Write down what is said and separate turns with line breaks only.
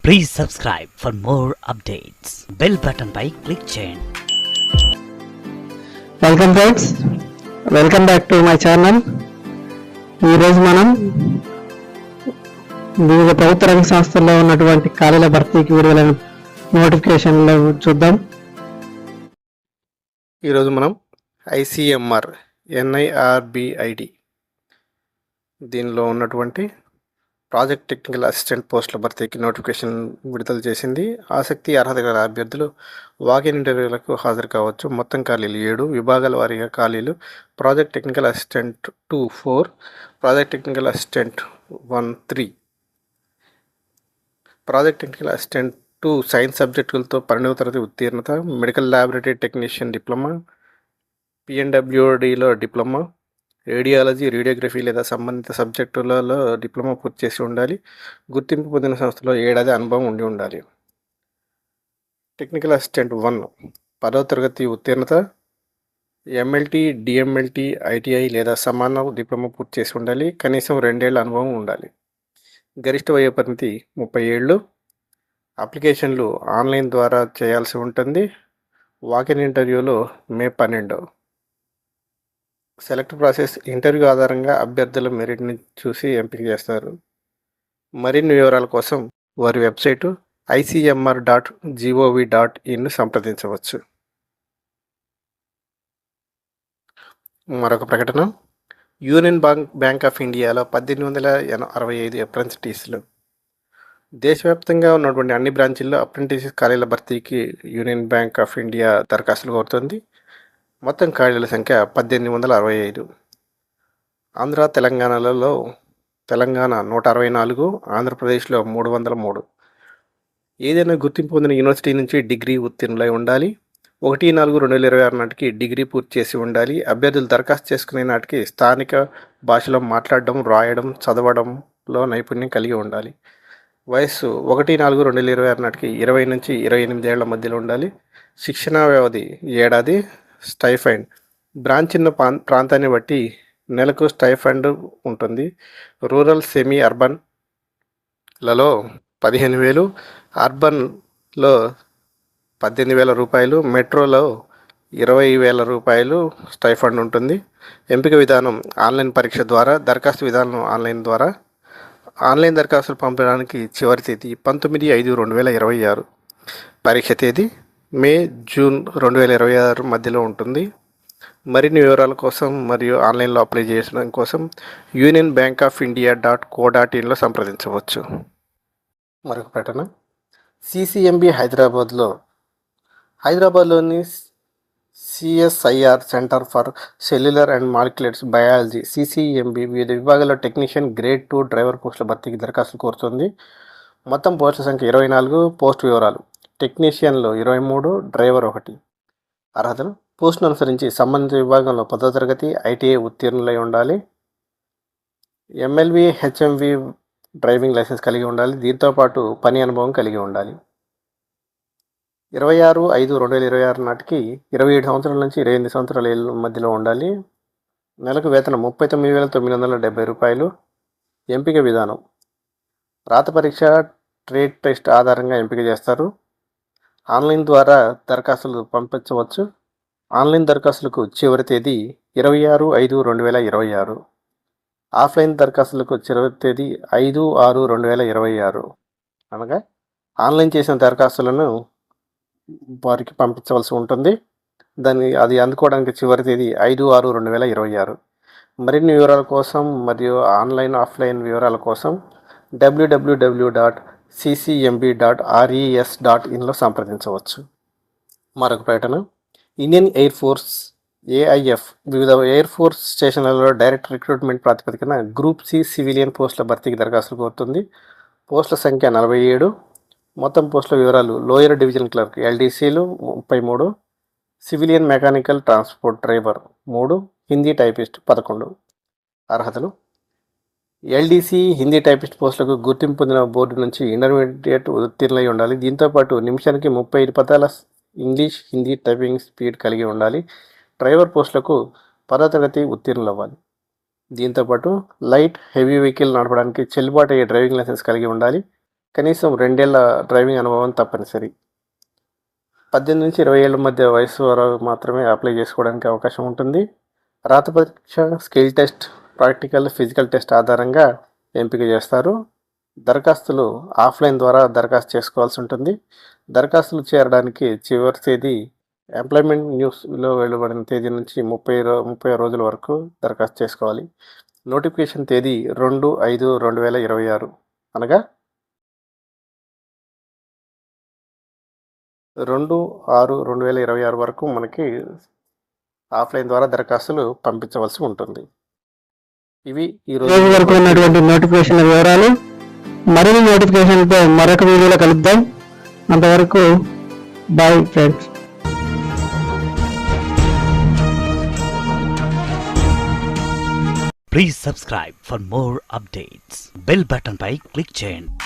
Please subscribe for more updates. Bell button పై click చేయండి.
Welcome friends, welcome back to my channel. ఈరోజు మనం వివిధ ప్రభుత్వ రంగ సంస్థల్లో ఉన్నటువంటి ఖాళీల భర్తీకి విడుదలైన నోటిఫికేషన్లు చూద్దాం.
ఈరోజు మనం ఐసీఎంఆర్ ఎన్ఐఆర్బిఐడి దీనిలో ఉన్నటువంటి ప్రాజెక్ట్ టెక్నికల్ అసిస్టెంట్ పోస్టుల భర్తీకి నోటిఫికేషన్ విడుదల చేసింది. ఆసక్తి అర్హత గల అభ్యర్థులు వాకిన్ ఇంటర్వ్యూలకు హాజరు కావచ్చు. మొత్తం ఖాళీలు 7, విభాగాల వారీగా ఖాళీలు project technical assistant 2 4, project technical assistant 1 3, project technical assistant 2 science సబ్జెక్టులతో 12వ తరగతి ఉత్తీర్ణత, మెడికల్ ల్యాబొరేటరీ టెక్నీషియన్ డిప్లొమా, పిఎన్డబ్ల్యూడిలో డిప్లొమా, రేడియాలజీ, రేడియోగ్రఫీ లేదా సంబంధిత సబ్జెక్టులలో డిప్లొమా పూర్తి చేసి ఉండాలి. గుర్తింపు పొందిన సంస్థలో 7 ఏడాది అనుభవం ఉండి ఉండాలి. టెక్నికల్ అసిస్టెంట్ 1 10వ తరగతి ఉత్తీర్ణత, ఎంఎల్టీ, డిఎంఎల్టీ, ఐటీఐ లేదా సమాన డిప్లొమా పూర్తి చేసి ఉండాలి. కనీసం 2 ఏళ్ల అనుభవం ఉండాలి. గరిష్ట వయో పరిమితి 30 ఏళ్ళు. అప్లికేషన్లు ఆన్లైన్ ద్వారా చేయాల్సి ఉంటుంది. వాకిన్ ఇంటర్వ్యూలో మే 12. సెలెక్ట్ ప్రాసెస్ ఇంటర్వ్యూ ఆధారంగా అభ్యర్థుల మెరిట్ని చూసి ఎంపిక చేస్తారు. మరిన్ని వివరాల కోసం వారి వెబ్సైటు icmr.gov.in సంప్రదించవచ్చు. మరొక ప్రకటన, యూనియన్ బ్యాంక్ ఆఫ్ ఇండియాలో 1865 అప్రెంటిస్లు. దేశవ్యాప్తంగా ఉన్నటువంటి అన్ని బ్రాంచీల్లో అప్రెంటిస్ ఖాళీల భర్తీకి యూనియన్ బ్యాంక్ ఆఫ్ ఇండియా దరఖాస్తులు కోరుతుంది. మొత్తం ఖాళీల సంఖ్య 1865. ఆంధ్ర తెలంగాణలలో తెలంగాణ 164, ఆంధ్రప్రదేశ్లో 303. ఏదైనా గుర్తింపు పొందిన యూనివర్సిటీ నుంచి డిగ్రీ ఉత్తీర్ణులై ఉండాలి. 1/4/2026 నాటికి డిగ్రీ పూర్తి చేసి ఉండాలి. అభ్యర్థులు దరఖాస్తు చేసుకునే నాటికి స్థానిక భాషలో మాట్లాడడం, రాయడం, చదవడంలో నైపుణ్యం కలిగి ఉండాలి. వయస్సు 1/4/2026 నాటికి 20 నుంచి 28 ఏళ్ల మధ్యలో ఉండాలి. శిక్షణా వ్యవధి 1 ఏడాది. స్టైఫండ్ బ్రాంచ్ ఉన్న ప్రాంతాన్ని బట్టి నెలకు స్టైఫండ్ ఉంటుంది. రూరల్, సెమీ అర్బన్లలో 15,000, అర్బన్లో 18,000 రూపాయలు, మెట్రోలో 20,000 రూపాయలు స్టైఫండ్ ఉంటుంది. ఎంపిక విధానం ఆన్లైన్ పరీక్ష ద్వారా. దరఖాస్తు విధానం ఆన్లైన్ ద్వారా. ఆన్లైన్ దరఖాస్తులు పంపడానికి చివరి తేదీ 19/5/2026. పరీక్ష తేదీ మే జూన్ 2026 మధ్యలో ఉంటుంది. మరిన్ని వివరాల కోసం మరియు ఆన్లైన్లో అప్లై చేయడం కోసం union bank of India .co.in సంప్రదించవచ్చు. మరొక ప్రకటన, సిసిఎంబి హైదరాబాద్లోని CSIR centre for cellular and molecular biology CCMB వివిధ విభాగాల్లో టెక్నీషియన్ గ్రేడ్ 2 డ్రైవర్ పోస్టుల భర్తీకి దరఖాస్తులు కోరుతుంది. మొత్తం పోస్టుల సంఖ్య 24. పోస్ట్ వివరాలు, టెక్నీషియన్లో 23, డ్రైవర్ 1. అర్హతలు, పోస్టును అనుసరించి సంబంధిత విభాగంలో 10వ తరగతి ఐటీఐ ఉత్తీర్ణులై ఉండాలి. ఎంఎల్వి, హెచ్ఎంవి డ్రైవింగ్ లైసెన్స్ కలిగి ఉండాలి. దీంతోపాటు పని అనుభవం కలిగి ఉండాలి. 26/5/2026 నాటికి 27 సంవత్సరాల నుంచి 28 సంవత్సరాల ఏళ్ళ మధ్యలో ఉండాలి. నెలకు వేతనం 39,970 రూపాయలు. ఎంపిక విధానం రాత పరీక్ష, ట్రేడ్ టెస్ట్ ఆధారంగా ఎంపిక చేస్తారు. ఆన్లైన్ ద్వారా దరఖాస్తులు పంపించవచ్చు. ఆన్లైన్ దరఖాస్తులకు చివరి తేదీ 26/5/2026. ఆఫ్లైన్ దరఖాస్తులకు చివరి తేదీ 5/6/2026. అనగా ఆన్లైన్ చేసిన దరఖాస్తులను వారికి పంపించవలసి ఉంటుంది. అది అందుకోవడానికి చివరి తేదీ 5/6/2026. మరిన్ని వివరాల కోసం మరియు ఆన్లైన్, ఆఫ్లైన్ వివరాల కోసం www.ccmb.res.in సంప్రదించవచ్చు. మరొక ప్రకటన, ఇండియన్ ఎయిర్ ఫోర్స్ ఏఐఎఫ్ వివిధ ఎయిర్ ఫోర్స్ స్టేషన్లలో డైరెక్ట్ రిక్రూట్మెంట్ ప్రాతిపదికన గ్రూప్ సి సివిలియన్ పోస్టుల భర్తీకి దరఖాస్తులు కోరుతుంది. పోస్టుల సంఖ్య 47. మొత్తం పోస్టుల వివరాలు, లోయర్ డివిజన్ క్లర్క్ ఎల్డీసీలు 33, civilian mechanical transport driver 3, Hindi typist 11. అర్హతలు, ఎల్డీసీ హిందీ టైపిస్ట్ పోస్టులకు గుర్తింపు పొందిన బోర్డు నుంచి ఇంటర్మీడియట్ ఉత్తీర్ణులై ఉండాలి. దీంతోపాటు నిమిషానికి 35 పదాల ఇంగ్లీష్, హిందీ టైపింగ్ స్పీడ్ కలిగి ఉండాలి. డ్రైవర్ పోస్టులకు 10వ తరగతి ఉత్తీర్ణులు అవ్వాలి. దీంతోపాటు లైట్, హెవీ వెహికల్ నడపడానికి చెల్లుబాటు అయ్యే డ్రైవింగ్ లైసెన్స్ కలిగి ఉండాలి. కనీసం 2 ఏళ్ల డ్రైవింగ్ అనుభవం తప్పనిసరి. 18 నుంచి 20 ఏళ్ల మధ్య వయసు వారు మాత్రమే అప్లై చేసుకోవడానికి అవకాశం ఉంటుంది. రాత పరీక్ష, skill test, practical, physical test ఆధారంగా ఎంపిక చేస్తారు. దరఖాస్తులు ఆఫ్లైన్ ద్వారా దరఖాస్తు చేసుకోవాల్సి ఉంటుంది. దరఖాస్తులు చేరడానికి చివరి తేదీ ఎంప్లాయ్మెంట్ న్యూస్లో వెలువడిన తేదీ నుంచి 30 రోజుల వరకు దరఖాస్తు చేసుకోవాలి. నోటిఫికేషన్ తేదీ 2/5/2026 అనగా 2/6/2026 వరకు మనకి ఆఫ్లైన్ ద్వారా దరఖాస్తులు పంపించవలసి ఉంటుంది. ఇవి ఈ
రోజు
రోజు
వరకు ఉన్నటువంటి నోటిఫికేషన్ వివరాలు. మరిన్ని నోటిఫికేషన్తో మరొక వీడియోలో కలుద్దాం. అంతవరకు bye friends.
Please subscribe for more updates. Bell button పై click చేయండి.